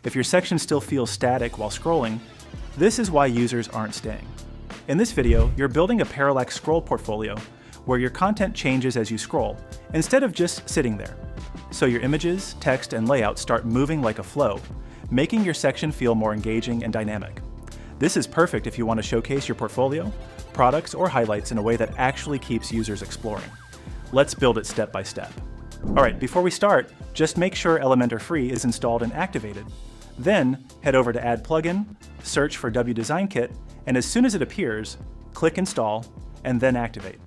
If your section still feels static while scrolling, this is why users aren't staying. In this video, you're building a Parallax scroll portfolio where your content changes as you scroll, instead of just sitting there. So your images, text, and layout start moving like a flow, making your section feel more engaging and dynamic. This is perfect if you want to showcase your portfolio, products, or highlights in a way that actually keeps users exploring. Let's build it step by step. Alright, before we start, just make sure Elementor Free is installed and activated. Then, head over to Add Plugin, search for WDesignKit, and as soon as it appears, click Install, and then Activate.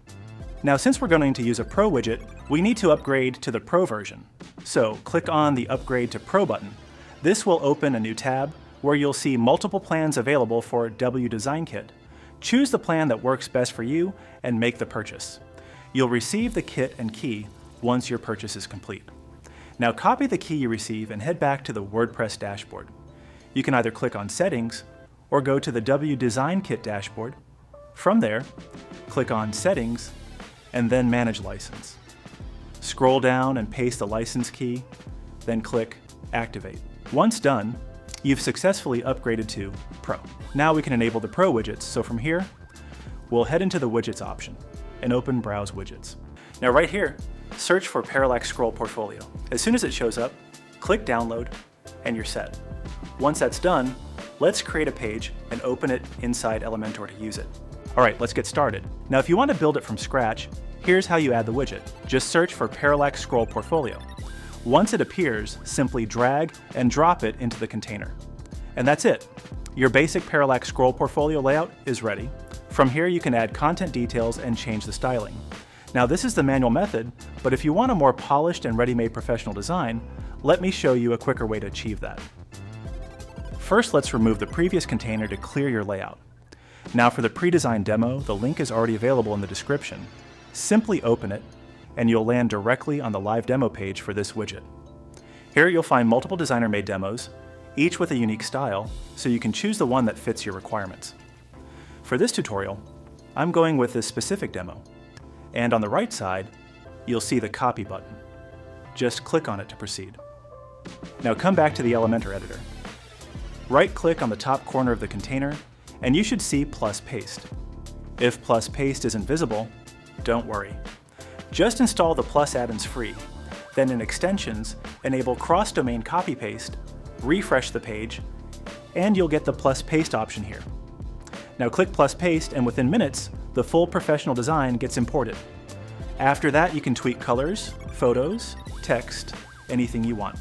Now, since we're going to use a Pro widget, we need to upgrade to the Pro version. So, click on the Upgrade to Pro button. This will open a new tab where you'll see multiple plans available for WDesignKit. Choose the plan that works best for you and make the purchase. You'll receive the kit and key once your purchase is complete. Now copy the key you receive and head back to the WordPress dashboard. You can either click on Settings or go to the WDesignKit dashboard. From there, click on Settings and then Manage License. Scroll down and paste the license key, then click Activate. Once done, you've successfully upgraded to Pro. Now we can enable the Pro widgets, so from here, we'll head into the Widgets option and open Browse Widgets. Now right here, search for Parallax Scroll Portfolio. As soon as it shows up, click Download, and you're set. Once that's done, let's create a page and open it inside Elementor to use it. Alright, let's get started. Now if you want to build it from scratch, here's how you add the widget. Just search for Parallax Scroll Portfolio. Once it appears, simply drag and drop it into the container. And that's it. Your basic Parallax Scroll Portfolio layout is ready. From here you can add content details and change the styling. Now this is the manual method, but if you want a more polished and ready-made professional design, let me show you a quicker way to achieve that. First, let's remove the previous container to clear your layout. Now for the pre-designed demo, the link is already available in the description. Simply open it, and you'll land directly on the live demo page for this widget. Here you'll find multiple designer-made demos, each with a unique style, so you can choose the one that fits your requirements. For this tutorial, I'm going with this specific demo. And on the right side, you'll see the Copy button. Just click on it to proceed. Now come back to the Elementor editor. Right-click on the top corner of the container, and you should see Plus Paste. If Plus Paste isn't visible, don't worry. Just install the Plus add-ins free. Then in Extensions, enable cross-domain copy-paste, refresh the page, and you'll get the Plus Paste option here. Now click Plus Paste, and within minutes, the full professional design gets imported. After that, you can tweak colors, photos, text, anything you want.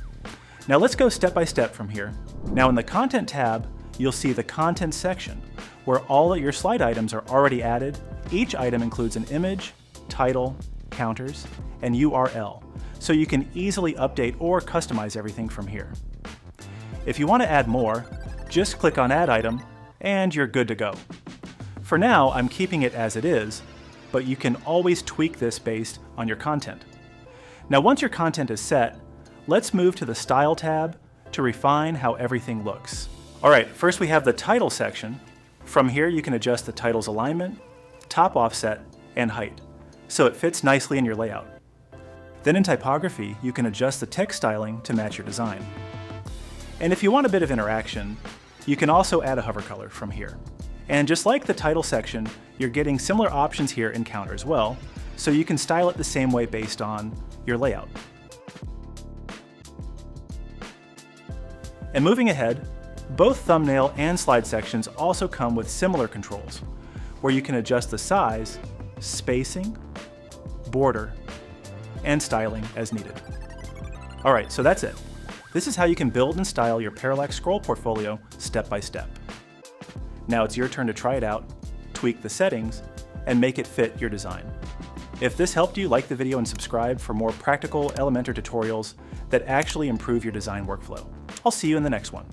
Now let's go step by step from here. Now in the Content tab, you'll see the Content section, where all of your slide items are already added. Each item includes an image, title, counters, and URL, so you can easily update or customize everything from here. If you want to add more, just click on Add Item, and you're good to go. For now, I'm keeping it as it is, but you can always tweak this based on your content. Now once your content is set, let's move to the Style tab to refine how everything looks. Alright, first we have the Title section. From here you can adjust the title's alignment, top offset, and height, so it fits nicely in your layout. Then in Typography, you can adjust the text styling to match your design. And if you want a bit of interaction, you can also add a hover color from here. And just like the title section, you're getting similar options here in Counter as well, so you can style it the same way based on your layout. And moving ahead, both thumbnail and slide sections also come with similar controls, where you can adjust the size, spacing, border, and styling as needed. Alright, so that's it. This is how you can build and style your Parallax scroll portfolio step by step. Now it's your turn to try it out, tweak the settings, and make it fit your design. If this helped you, like the video and subscribe for more practical Elementor tutorials that actually improve your design workflow. I'll see you in the next one.